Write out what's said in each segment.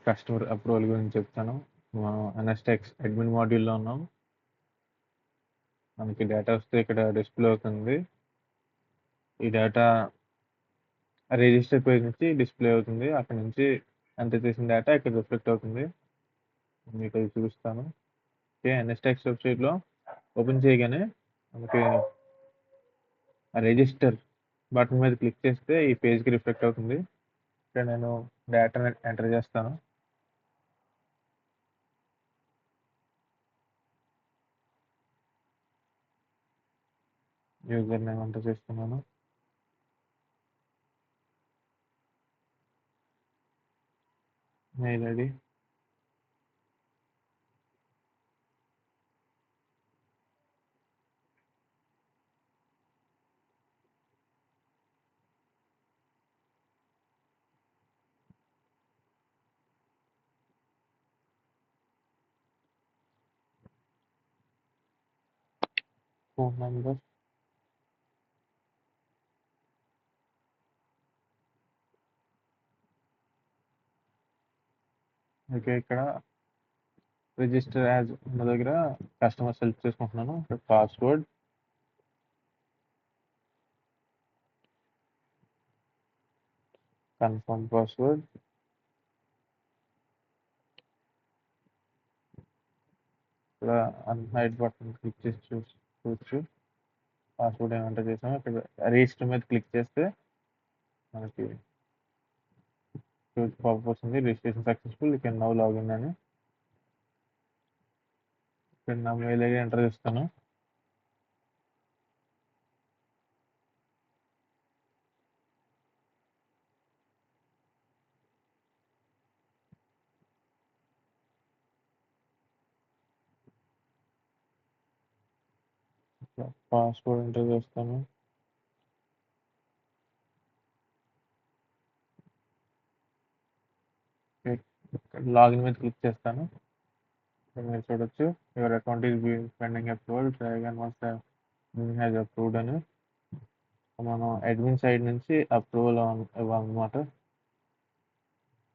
Customer approval గురించి చెప్తాను. మనం NSTex అడ్మిన్ మాడ్యూల్‌లో ఉన్నాం. మనకి డేటా వస్తే ఇక్కడ డిస్‌ప్లే అవుతుంది. ఈ డేటా రిజిస్టర్ పేజ్ నుంచి డిస్‌ప్లే అవుతుంది. అక్కడి నుంచి ఎంటర్ చేసిన డేటా ఇక్కడ రిఫ్లెక్ట్ అవుతుంది. మీకు అది చూపిస్తాను. ఓకే. NSTex వెబ్‌సైట్‌లో ఓపెన్ చేయగానే మనకి రిజిస్టర్ బటన్ మీద క్లిక్ చేస్తే ఈ పేజ్‌కి రిఫ్లెక్ట్ అవుతుంది. ఇక్కడ నేను డేటాని ఎంటర్ చేస్తాను. యూజర్ నేమ్ ఎంటర్ చేస్తున్నాను. Mail ID. Phone number. Okay. ఇక్కడ రిజిస్టర్ యాజ్ ఉన్న దగ్గర కస్టమర్ సెలెక్ట్ చేసుకుంటున్నాను. ఇక్కడ పాస్వర్డ్. Confirm password. ఇక్కడ అన్హైడ్ బటన్ క్లిక్ చేసి చూడొచ్చు పాస్వర్డ్ ఏమి ఎంటర్ చేసామో. ఇక్కడ రిజిస్టర్ మీద క్లిక్ చేస్తే మనకి పాపప్ వస్తుంది. Registration successful, you can now login అని. ఇక్కడ నా మెయిల్ ఐడి ఎంటర్ చేస్తాను. పాస్వర్డ్ ఎంటర్ చేస్తాను. లాగిన్ మీద క్లిక్ చేస్తాను. ఇక్కడ మీరు చూడొచ్చు your account is pending approval, try again once admin has approved అని. మనం అడ్మిన్ సైడ్ నుంచి అప్రూవల్ ఇవ్వాలన్నమాట.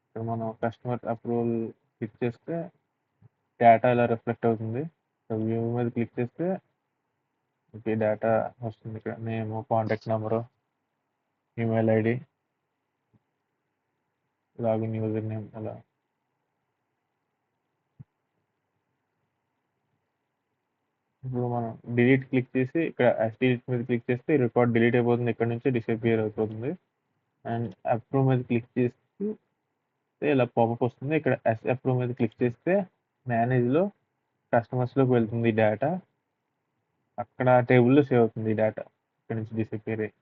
ఇక్కడ మనం కస్టమర్ అప్రూవల్ క్లిక్ చేస్తే డేటా ఇలా రిఫ్లెక్ట్ అవుతుంది. వ్యూ మీద క్లిక్ చేస్తే మీకు డేటా వస్తుంది. ఇక్కడ name, contact number, email ID, login user name అలా. ఇప్పుడు మనం డిలీట్ క్లిక్ చేసి ఇక్కడ డిలీట్ మీద క్లిక్ చేస్తే రికార్డ్ డిలీట్ అయిపోతుంది. ఇక్కడ నుంచి డిసపియర్ అయిపోతుంది. అండ్ అప్రూవ్ మీద క్లిక్ చేస్తే ఇలా పాపప్ వస్తుంది. ఇక్కడ అప్రూవ్ మీద క్లిక్ చేస్తే మేనేజ్లో కస్టమర్స్లోకి వెళ్తుంది డేటా. అక్కడ టేబుల్లో సేవ్ అవుతుంది డేటా. ఇక్కడ నుంచి డిసపియర్ అయ్యి.